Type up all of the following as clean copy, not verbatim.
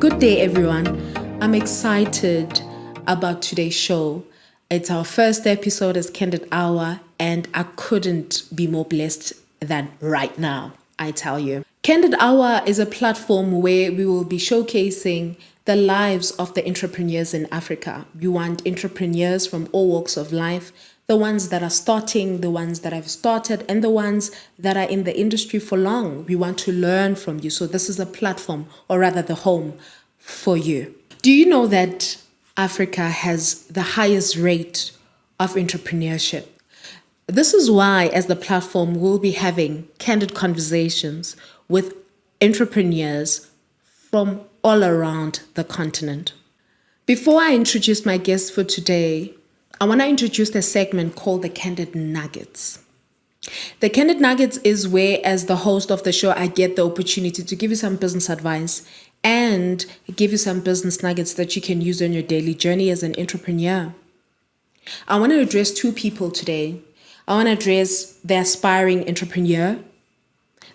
Good day, everyone. I'm excited about today's show. It's our first episode as Candid Hour, and I couldn't be more blessed than right now, I tell you. Candid Hour is a platform where we will be showcasing the lives of the entrepreneurs in Africa. We want entrepreneurs from all walks of life, the ones that are starting, the ones that have started, and the ones that are in the industry for long. We want to learn from you. So this is a platform, or rather the home for you. Do you know that Africa has the highest rate of entrepreneurship? This is why, as the platform, we'll be having candid conversations with entrepreneurs from all around the continent. Before I introduce my guest for today, I want to introduce a segment called the Candid Nuggets. The Candid Nuggets is where, as the host of the show, I get the opportunity to give you some business advice and give you some business nuggets that you can use on your daily journey as an entrepreneur. I want to address two people today. I want to address the aspiring entrepreneur,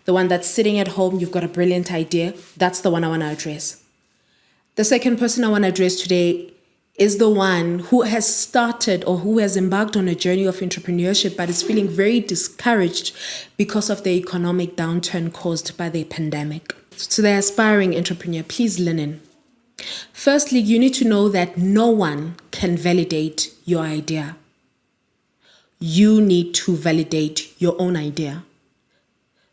the one that's sitting at home, you've got a brilliant idea. That's the one I want to address. The second person I want to address today is the one who has started or who has embarked on a journey of entrepreneurship but is feeling very discouraged because of the economic downturn caused by the pandemic. To the aspiring entrepreneur, please lean in. Firstly, you need to know that no one can validate your idea. You need to validate your own idea.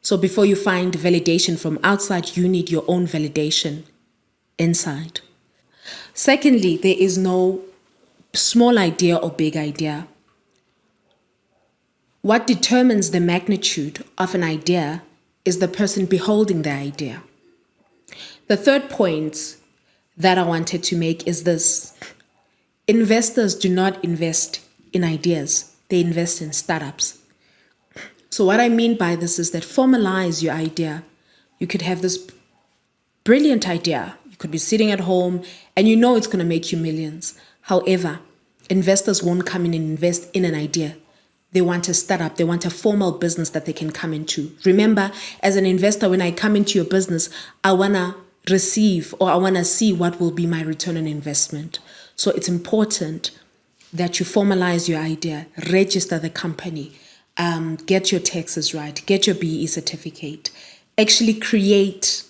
So before you find validation from outside, you need your own validation inside. Secondly, there is no small idea or big idea. What determines the magnitude of an idea is the person beholding the idea. The third point that I wanted to make is this. Investors do not invest in ideas. They invest in startups. So what I mean by this is that formalize your idea. You could have this brilliant idea. You could be sitting at home and you know it's going to make you millions. However, investors won't come in and invest in an idea. They want a startup. They want a formal business that they can come into. Remember, as an investor, when I come into your business, I want to receive or I want to see what will be my return on investment. So it's important that you formalize your idea, register the company, get your taxes right, get your BE certificate, actually create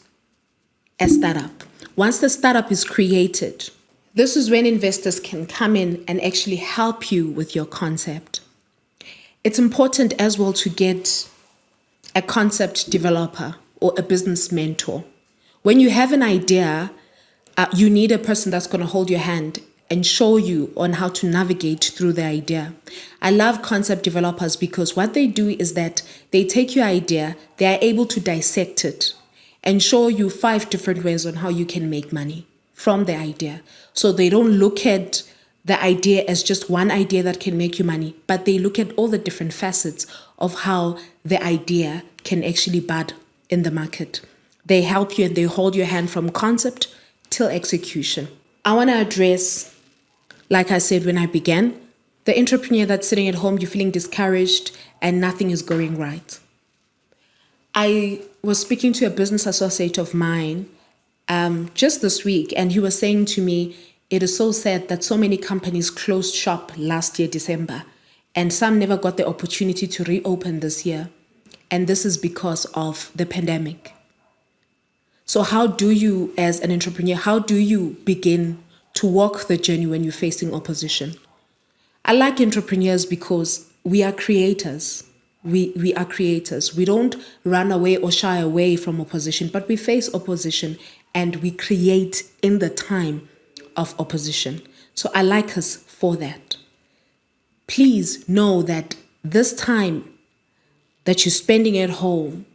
a startup. Once the startup is created, this is when investors can come in and actually help you with your concept. It's important as well to get a concept developer or a business mentor. When you have an idea, you need a person that's going to hold your hand and show you on how to navigate through the idea. I love concept developers because what they do is that they take your idea, they are able to dissect it and show you 5 different ways on how you can make money from the idea. So they don't look at the idea as just one idea that can make you money, but they look at all the different facets of how the idea can actually bud in the market. They help you and they hold your hand from concept till execution. I want to address, like I said when I began, the entrepreneur that's sitting at home, you're feeling discouraged and nothing is going right. I was speaking to a business associate of mine just this week, and he was saying to me, it is so sad that so many companies closed shop last year, December, and some never got the opportunity to reopen this year. And this is because of the pandemic. So how do you, as an entrepreneur, how do you begin to walk the journey when you're facing opposition? I like entrepreneurs because we are creators. We are creators. We don't run away or shy away from opposition, but we face opposition and we create in the time of opposition. So I like us for that. Please know that this time that you're spending at home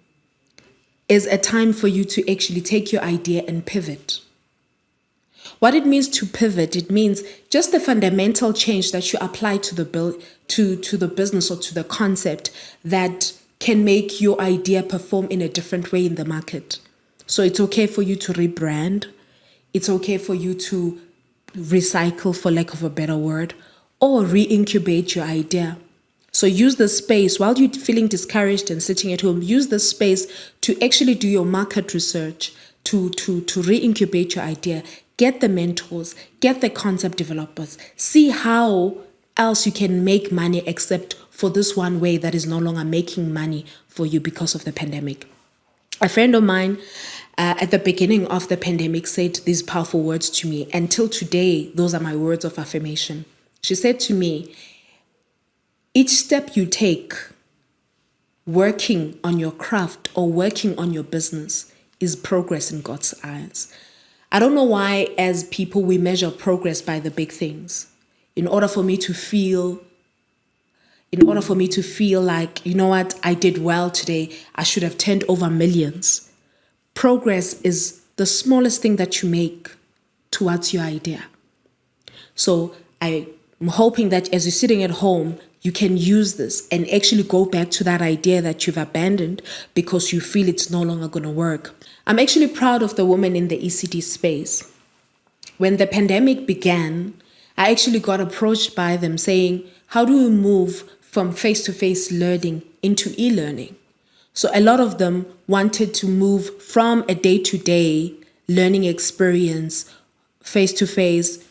is a time for you to actually take your idea and pivot. What it means to pivot, it means just the fundamental change that you apply to the business or to the concept that can make your idea perform in a different way in the market. So it's okay for you to rebrand. It's okay for you to recycle, for lack of a better word, or re-incubate your idea. So use the space while you're feeling discouraged and sitting at home. Use the space to actually do your market research, to re-incubate your idea, get the mentors, get the concept developers, see how else you can make money except for this one way that is no longer making money for you because of the pandemic. A friend of mine at the beginning of the pandemic said these powerful words to me. Until today, those are my words of affirmation. She said to me, each step you take working on your craft or working on your business is progress in God's eyes. I don't know why as people we measure progress by the big things. In order for me to feel like, you know what, I did well today, I should have turned over millions. Progress is the smallest thing that you make towards your idea. So I'm hoping that as you're sitting at home, you can use this and actually go back to that idea that you've abandoned because you feel it's no longer going to work. I'm actually proud of the women in the ECD space. When the pandemic began, I actually got approached by them saying, how do we move from face-to-face learning into e-learning? So a lot of them wanted to move from a day-to-day learning experience face-to-face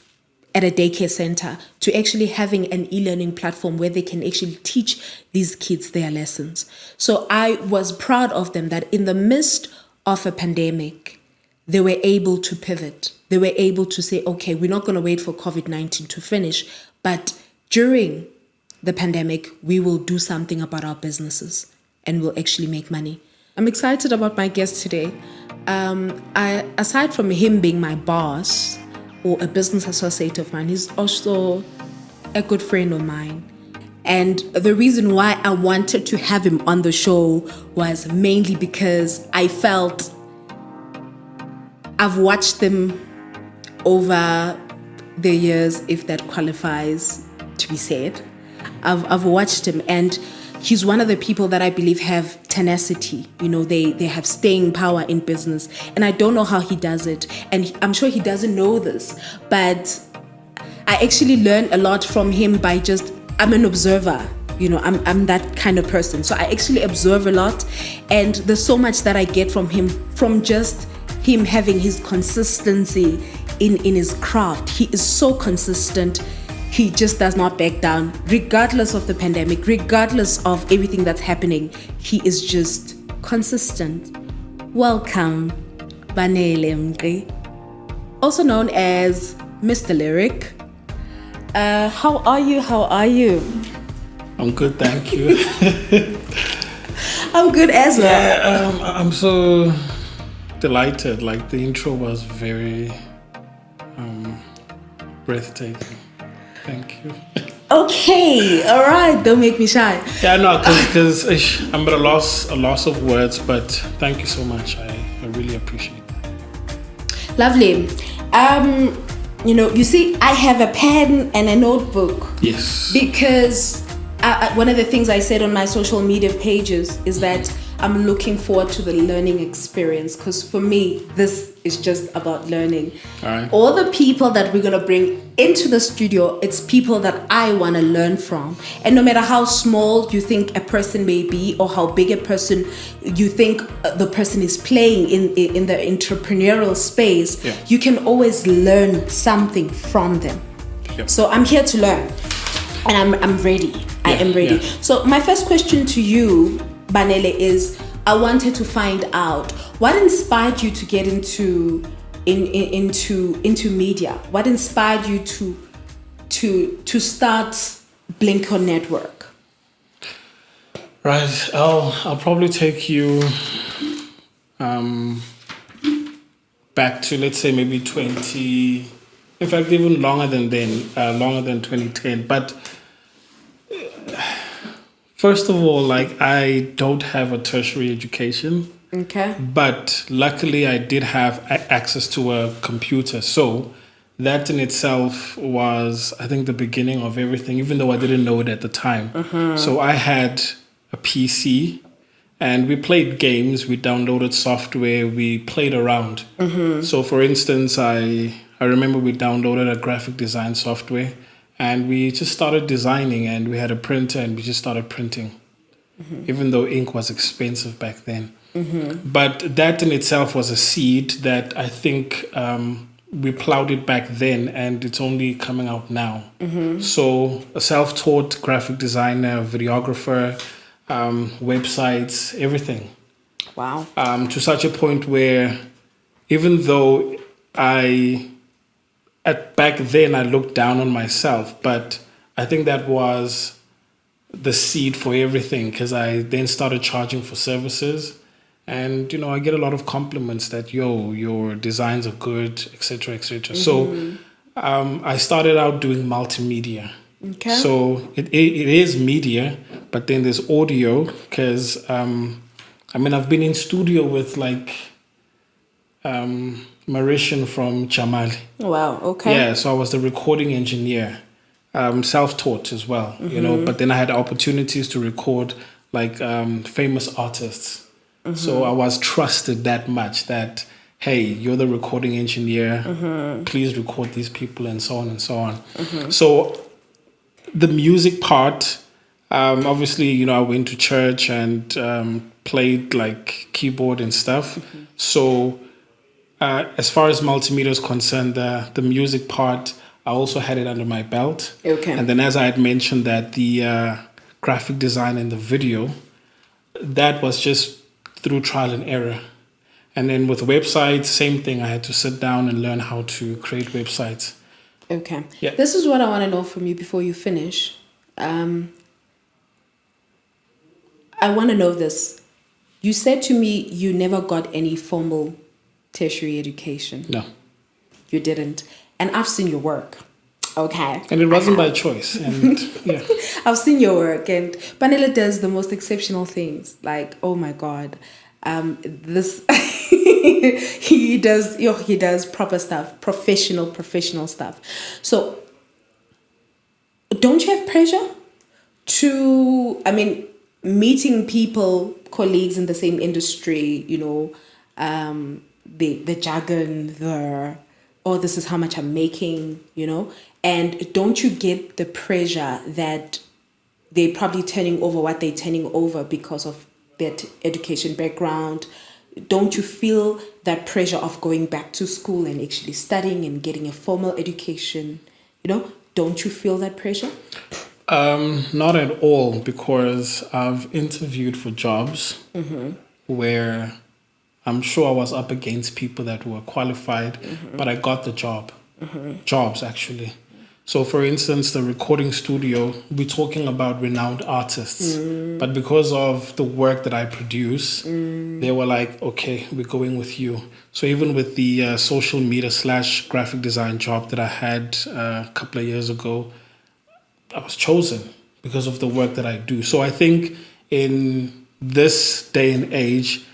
at a daycare center to actually having an e-learning platform where they can actually teach these kids their lessons. So I was proud of them that in the midst of a pandemic, they were able to pivot. They were able to say, okay, we're not going to wait for COVID-19 to finish, but during the pandemic, we will do something about our businesses and we'll actually make money. I'm excited about my guest today. Aside from him being my boss or a business associate of mine, he's also a good friend of mine. And the reason why I wanted to have him on the show was mainly because I felt I've watched them over the years, if that qualifies to be said. I've watched him, and he's one of the people that I believe have tenacity. You know, they have staying power in business, and I don't know how he does it. And I'm sure he doesn't know this, but I actually learned a lot from him by I'm an observer. You know, I'm that kind of person. So I actually observe a lot, and there's so much that I get from him, from just him having his consistency in his craft. He is so consistent. He just does not back down, regardless of the pandemic, regardless of everything that's happening. He is just consistent. Welcome, Banele Mngqi, also known as Mr. Lyric. How are you? I'm good, thank you. I'm good as well. Yeah, I'm so delighted. Like, the intro was very breathtaking. Thank you. Okay, all right. Don't make me shy. Yeah, no, because I'm at a loss of words. But thank you so much. I really appreciate that. Lovely. You know, you see, I have a pen and a notebook. Yes. Because one of the things I said on my social media pages is that I'm looking forward to the learning experience, because for me, this is just about learning. All right. All the people that we're going to bring into the studio, it's people that I want to learn from. And no matter how small you think a person may be, or how big a person you think the person is playing in the entrepreneurial space, yeah, you can always learn something from them. Yep. So I'm here to learn, and I'm ready. I am ready. Yeah. So my first question to you, Banele, is I wanted to find out what inspired you to get into media. What inspired you to start Blinko Network? Right. I'll probably take you back to, let's say, maybe 20. In fact, even longer than then, longer than 2010. But first of all, like, I don't have a tertiary education. Okay. But luckily, I did have access to a computer. So that in itself was, I think, the beginning of everything, even though I didn't know it at the time. Mm-hmm. So I had a PC, and we played games. We downloaded software. We played around. Mm-hmm. So, for instance, I remember we downloaded a graphic design software, and we just started designing, and we had a printer, and we just started printing, even though ink was expensive back then. But that in itself was a seed that I think we plowed it back then, and it's only coming out now. So a self-taught graphic designer, videographer, websites, everything. Wow. To such a point where even though back then I looked down on myself, but I think that was the seed for everything, because I then started charging for services. And, I get a lot of compliments that, your designs are good, etc., etc. So I started out doing multimedia. Okay. So it is media, but then there's audio, because, I've been in studio with Marishan from Chamali. Wow, okay. Yeah, so I was the recording engineer, self-taught as well, but then I had opportunities to record famous artists. So I was trusted that much that, hey, you're the recording engineer, please record these people, and so on and so on. So the music part, obviously, I went to church and played keyboard and stuff. So as far as multimedia is concerned, the music part, I also had it under my belt. Okay. And then, as I had mentioned, that the graphic design and the video, that was just through trial and error. And then with websites, same thing. I had to sit down and learn how to create websites. Okay. Yeah. This is what I want to know from you before you finish. I want to know this. You said to me you never got any formal tertiary education. No. You didn't. And I've seen your work. Okay. And it wasn't by choice. And yeah. I've seen your work, and Banele does the most exceptional things. Oh my God. This he does proper stuff, professional stuff. So don't you have pressure to, meeting people, colleagues in the same industry, the jargon, this is how much I'm making, and don't you get the pressure that they're probably turning over what they're turning over because of their education background? Don't you feel that pressure of going back to school and actually studying and getting a formal education? Don't you feel that pressure? Not at all, because I've interviewed for jobs where I'm sure I was up against people that were qualified, but I got the job. Jobs, actually. So, for instance, the recording studio, we're talking about renowned artists. But because of the work that I produce, they were like, okay, we're going with you. So even with the social media / graphic design job that I had a couple of years ago, I was chosen because of the work that I do. So I think in this day and age,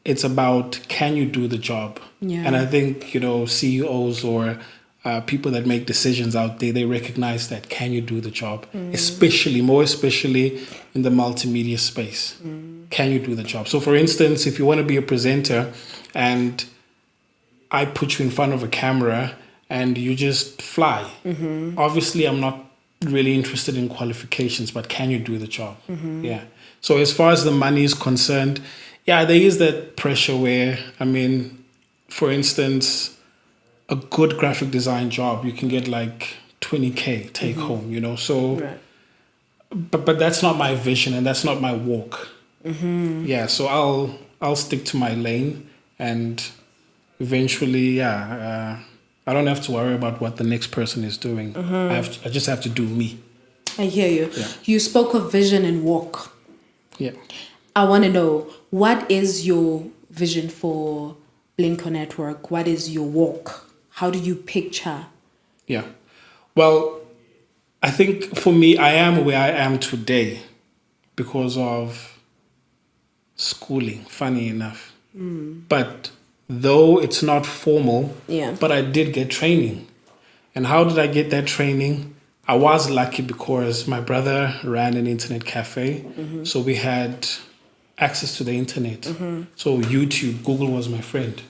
it's about, can you do the job? Yeah. And I think, CEOs or people that make decisions out there, they recognize that, can you do the job? More especially in the multimedia space. Can you do the job? So for instance, if you want to be a presenter and I put you in front of a camera and you just fly, obviously I'm not really interested in qualifications, but can you do the job? Yeah. So as far as the money is concerned, yeah, there is that pressure where, for instance, a good graphic design job, you can get 20K take home, so, right. but that's not my vision and that's not my walk. Yeah, so I'll stick to my lane, and eventually, I don't have to worry about what the next person is doing. I just have to do me. I hear you. Yeah. You spoke of vision and walk. Yeah. I want to know, what is your vision for Blinko Network? What is your walk? How do you picture? Yeah. Well, I think for me, I am where I am today because of schooling, funny enough. But though it's not formal, but I did get training. And how did I get that training? I was lucky because my brother ran an internet cafe. So we had access to the internet. So YouTube, Google was my friend.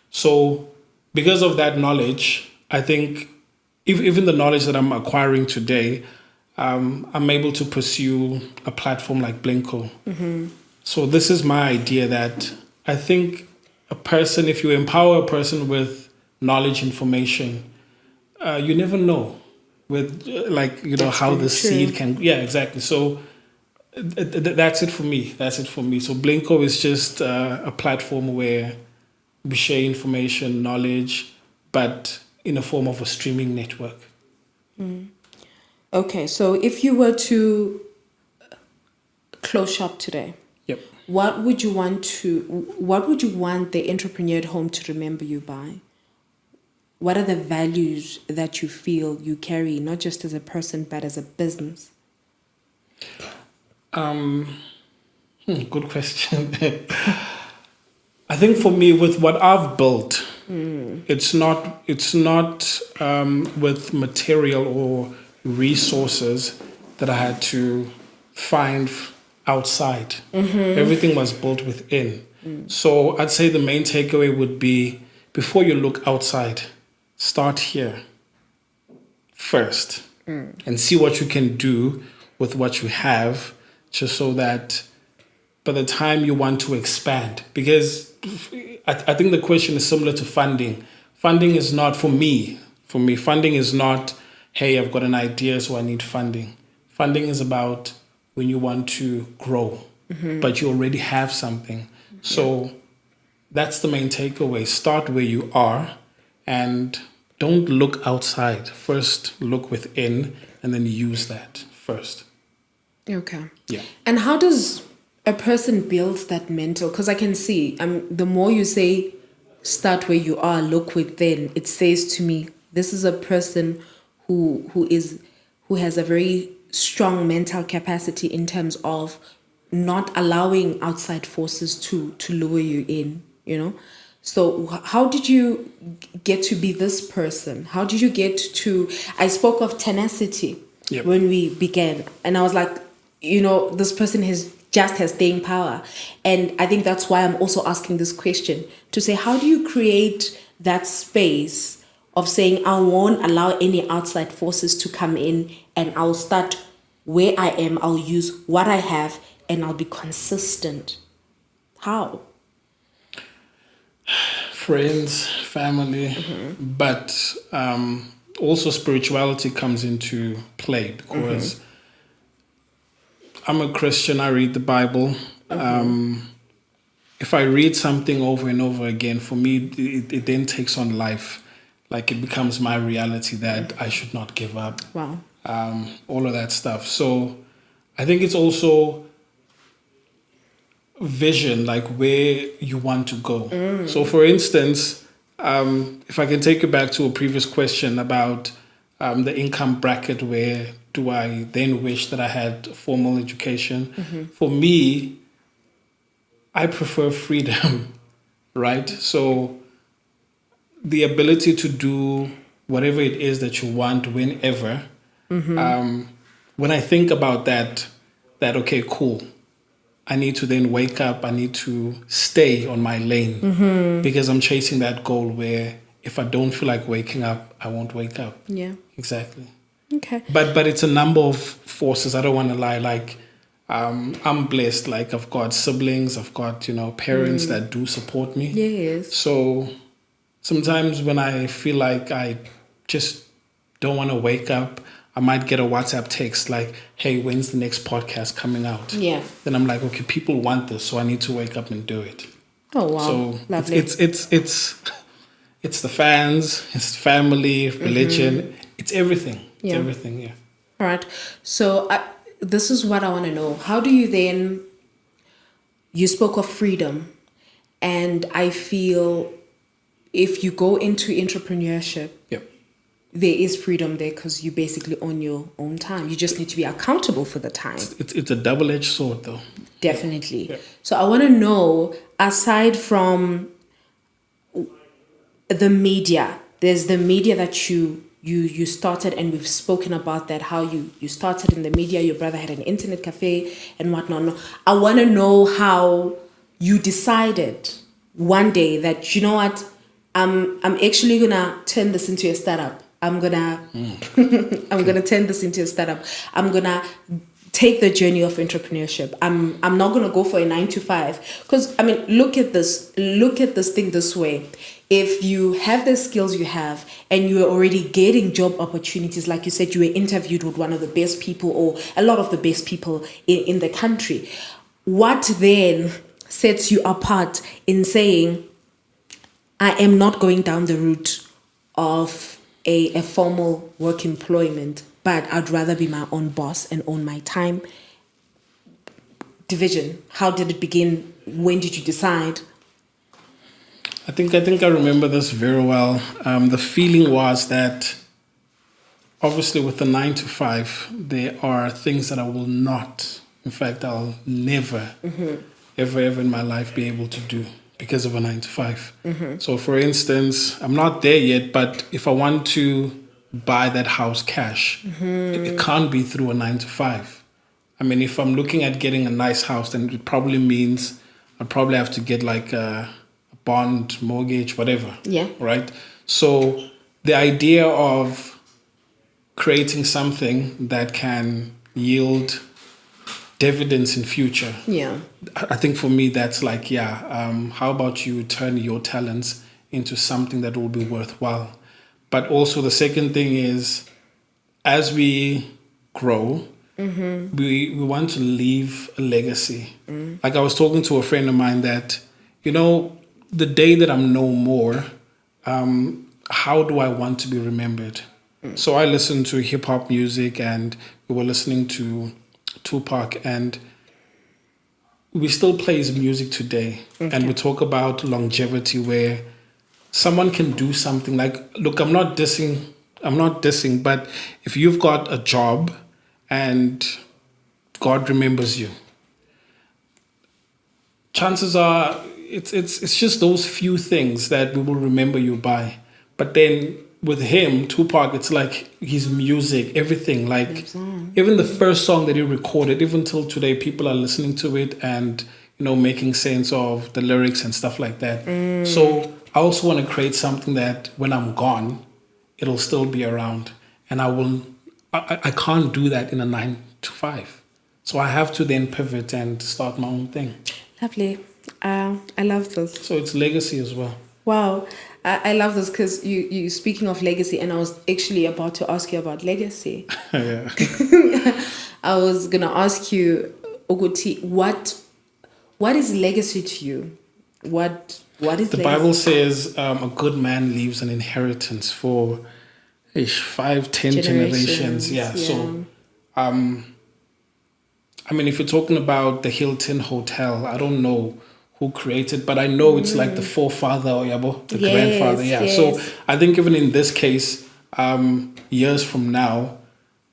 So because of that knowledge, I think even the knowledge that I'm acquiring today, I'm able to pursue a platform like Blinko. So this is my idea that I think a person, if you empower a person with knowledge, information, you never know with how the seed can. Yeah, exactly. So that's it for me. So Blinko is just a platform where we share information, knowledge, but in a form of a streaming network. Okay, so if you were to close shop today, Yep. what would you want the entrepreneur at home to remember you by? What are the values that you feel you carry, not just as a person, but as a business? Good question. I think for me, with what I've built, it's not with material or resources that I had to find outside. Everything was built within. So I'd say the main takeaway would be, before you look outside, start here first and see what you can do with what you have, just so that by the time you want to expand, because I think the question is similar to funding. Funding is not, for me, funding is not, hey, I've got an idea, so I need funding. Funding is about when you want to grow, but you already have something. So that's the main takeaway. Start where you are and don't look outside. First, look within and then use that first. Okay. Yeah. And how does a person build that mental? Because I can see, the more you say, start where you are, look within, it says to me, this is a person who has a very strong mental capacity in terms of not allowing outside forces to lure you in, you know? So how did you get to be this person? How did you get to, I spoke of tenacity when we began, and I was like, this person has staying power. And I think that's why I'm also asking this question, to say, how do you create that space of saying, I won't allow any outside forces to come in, and I'll start where I am, I'll use what I have, and I'll be consistent? How? Friends, family, but also spirituality comes into play, because I'm a Christian. I read the Bible. If I read something over and over again, for me, it then takes on life. Like, it becomes my reality that I should not give up. Wow. All of that stuff. So I think it's also vision, like where you want to go. So for instance, if I can take you back to a previous question about the income bracket, where do I then wish that I had formal education? For me, I prefer freedom, right? So the ability to do whatever it is that you want whenever. When I think about that, okay, cool, I need to then wake up, I need to stay on my lane, because I'm chasing that goal where if I don't feel like waking up, I won't wake up. Yeah. Exactly. Okay. But it's a number of forces. I don't want to lie. Like, I'm blessed. Like, I've got siblings, I've got, parents that do support me. Yes. So sometimes when I feel like I just don't want to wake up, I might get a WhatsApp text like, hey, when's the next podcast coming out? Yeah. Then I'm like, okay, people want this, so I need to wake up and do it. Oh, wow. So lovely. It's the fans, it's family, religion, it's everything. It's everything, yeah. All right. So this is what I want to know. How do you then, you spoke of freedom, and I feel if you go into entrepreneurship, there is freedom there because you basically own your own time. You just need to be accountable for the time. It's a double-edged sword, though. Definitely. Yeah. So I want to know, aside from the media, there's the media that you started, and we've spoken about that, how you started in the media, your brother had an internet cafe and whatnot. I want to know how you decided one day that, you know what, I'm actually gonna turn this into a startup. I'm gonna turn this into a startup. I'm gonna take the journey of entrepreneurship. I'm not going to go for a 9 to 5, because I mean, look at this thing this way. If you have the skills you have and you are already getting job opportunities, like you said, you were interviewed with one of the best people or a lot of the best people in the country, what then sets you apart in saying, I am not going down the route of a formal work employment, but I'd rather be my own boss and own my time? Division. How did it begin? When did you decide? I think I remember this very well. The feeling was that obviously with the 9 to 5, there are things that I will not, in fact, I'll never, ever in my life be able to do because of a 9 to 5. So for instance, I'm not there yet, but if I want to buy that house cash, it can't be through a 9 to 5. I mean, if I'm looking at getting a nice house, then it probably means I'd probably have to get like a bond, mortgage, whatever. Yeah. Right? So the idea of creating something that can yield dividends in future. Yeah. I think for me, that's like, how about you turn your talents into something that will be worthwhile? But also the second thing is, as we grow, we want to leave a legacy. Like I was talking to a friend of mine that, the day that I'm no more, how do I want to be remembered? So I listen to hip hop music, and we were listening to Tupac, and we still play his music today. And we talk about longevity, where someone can do something like, look, I'm not dissing, but if you've got a job and God remembers you, chances are it's just those few things that we will remember you by. But then with him, Tupac, it's like his music, everything, like even the first song that he recorded, even till today, people are listening to it and, making sense of the lyrics and stuff like that. So I also want to create something that when I'm gone, it'll still be around. And I can't do that in a 9 to 5. So I have to then pivot and start my own thing. Lovely. I love this. So it's legacy as well. Wow. I love this because you speaking of legacy, and I was actually about to ask you about legacy. Yeah. I was going to ask you, Oguti, what is legacy to you? What is legacy? The Bible says a good man leaves an inheritance for 5-10 generations. Yeah. So, I mean, if you're talking about the Hilton Hotel, I don't know who created, but I know it's like the forefather or the grandfather. Yeah. Yes. So I think even in this case, years from now,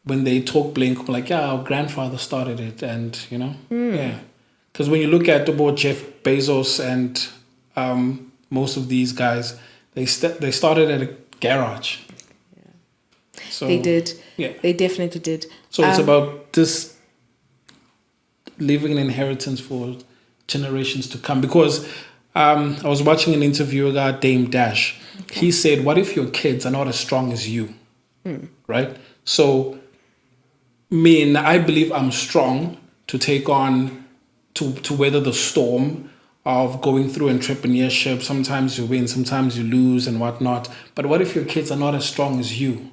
when they talk Blinko, like, our grandfather started it, and yeah. Because when you look at about Jeff Bezos and most of these guys, they started at a garage. Yeah. So they did. Yeah. They definitely did. So it's about this leaving an inheritance for generations to come. Because I was watching an interview with Dame Dash. Okay. He said, what if your kids are not as strong as you? Right? So I believe I'm strong to take on, to weather the storm of going through entrepreneurship. Sometimes you win, sometimes you lose and whatnot. But what if your kids are not as strong as you?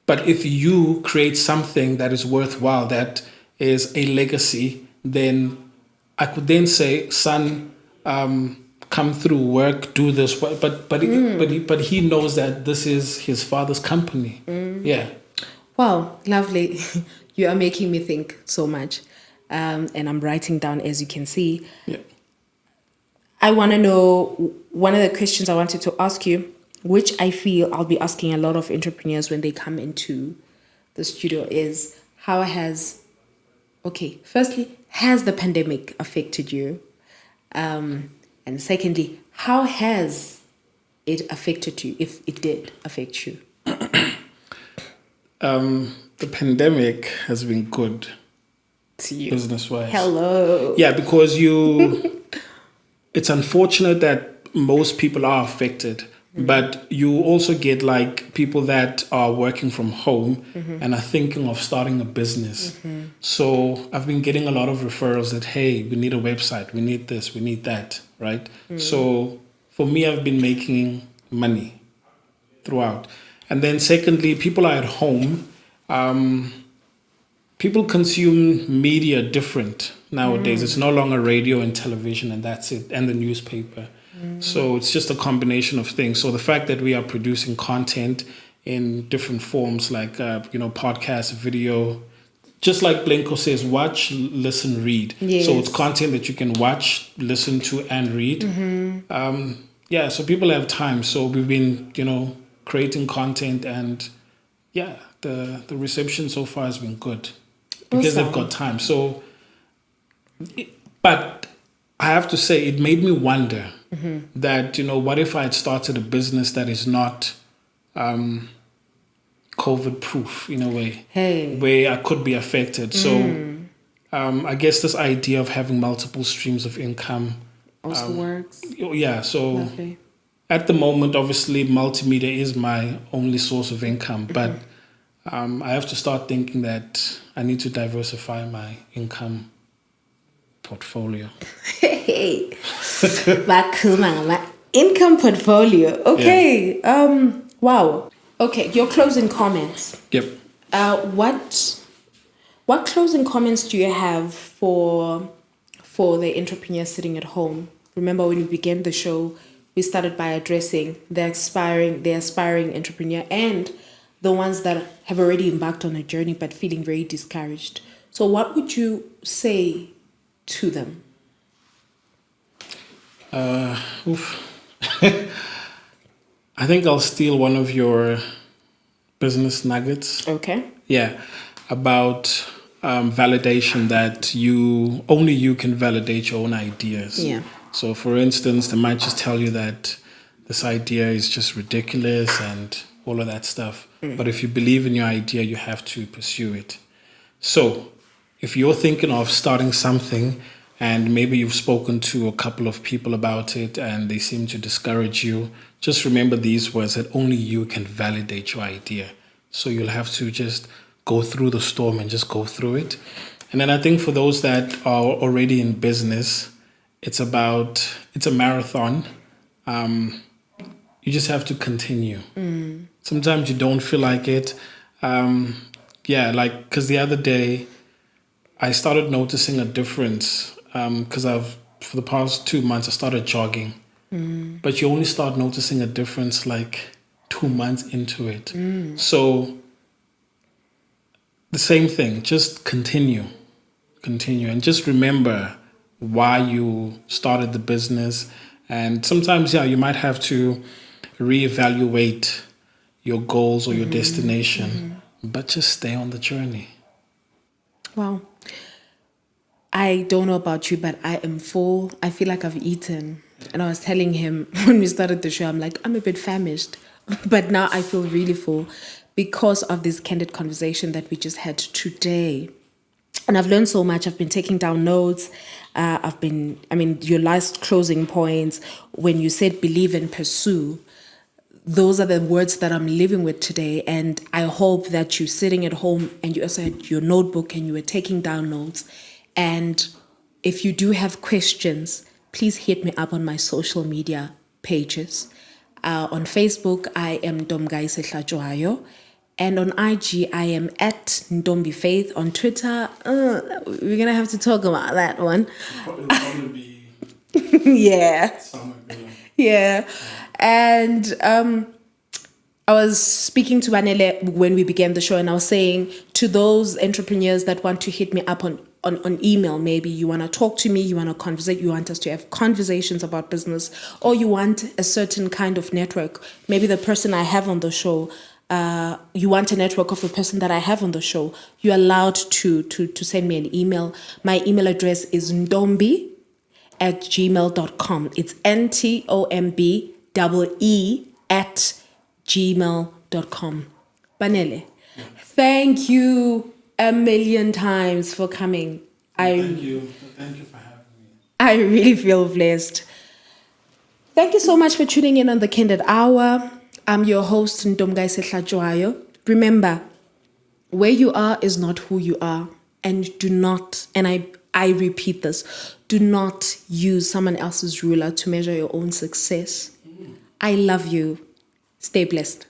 But if you create something that is worthwhile, that is a legacy, then I could then say, son, come through, work, do this. But he knows that this is his father's company. Yeah. Wow, lovely. You are making me think so much. And I'm writing down, as you can see. Yeah. I want to know, one of the questions I wanted to ask you, which I feel I'll be asking a lot of entrepreneurs when they come into the studio, is firstly, has the pandemic affected you? And secondly, how has it affected you, if it did affect you? The pandemic has been good to you, business-wise. Hello. Yeah, because it's unfortunate that most people are affected, But you also get like people that are working from home and are thinking of starting a business. So I've been getting a lot of referrals that, hey, we need a website, we need this, we need that, right? So for me, I've been making money throughout. And then secondly, people are at home. People consume media different nowadays. It's no longer radio and television and that's it, and the newspaper. So it's just a combination of things. So the fact that we are producing content in different forms like, podcast, video, just like Blinko says, watch, listen, read. Yes. So it's content that you can watch, listen to, and read. So people have time. So we've been, creating content and the reception so far has been good because they've got time. So, but I have to say, it made me wonder that, what if I had started a business that is not COVID proof in a way, where I could be affected. So I guess this idea of having multiple streams of income also works. Yeah, so Lovely. At the moment, obviously, multimedia is my only source of income, but I have to start thinking that I need to diversify my income portfolio. Hey, my income portfolio. Okay. Wow. Okay. Your closing comments. Yep. What closing comments do you have for the entrepreneur sitting at home? Remember when we began the show, we started by addressing the aspiring entrepreneur and the ones that have already embarked on a journey but feeling very discouraged. So what would you say to them? I think I'll steal one of your business nuggets. Okay. Yeah, about validation, that only you can validate your own ideas. Yeah. So, for instance, they might just tell you that this idea is just ridiculous and all of that stuff. But if you believe in your idea, you have to pursue it. So, if you're thinking of starting something and maybe you've spoken to a couple of people about it and they seem to discourage you, just remember these words, that only you can validate your idea. So you'll have to just go through the storm and just go through it. And then I think for those that are already in business, it's a marathon. You just have to continue. Sometimes you don't feel like it. Because the other day I started noticing a difference because for the past 2 months, I started jogging. But you only start noticing a difference like 2 months into it. So the same thing, just continue, and just remember why you started the business. And sometimes, you might have to reevaluate your goals or your destination, but just stay on the journey. Wow. I don't know about you, but I am full. I feel like I've eaten. And I was telling him when we started the show, I'm like, I'm a bit famished. But now I feel really full because of this candid conversation that we just had today. And I've learned so much. I've been taking down notes. Your last closing points, when you said believe and pursue, those are the words that I'm living with today. And I hope that you're sitting at home and you also had your notebook and you were taking down notes. And if you do have questions, please hit me up on my social media pages. On Facebook, I am Ntombi Hlatshwayo. And on IG, I am at Ntombi Faith. On Twitter, we're going to have to talk about that one. It'll probably be yeah. somewhere below. Yeah. And I was speaking to Banele when we began the show, and I was saying to those entrepreneurs that want to hit me up on email, maybe you want to talk to me, you want to conversate, you want us to have conversations about business, or you want a certain kind of network. Maybe the person I have on the show, you want a network of the person that I have on the show, you're allowed to send me an email. My email address is ntombi@gmail.com. It's ntombe@gmail.com. Banele, thank you a million times for coming. Thank you for having me. I really feel blessed. Thank you so much for tuning in on the Candid Hour. I'm your host, Ntombi Hlatshwayo. Remember, where you are is not who you are. And do not, and I repeat this, do not use someone else's ruler to measure your own success. I love you. Stay blessed.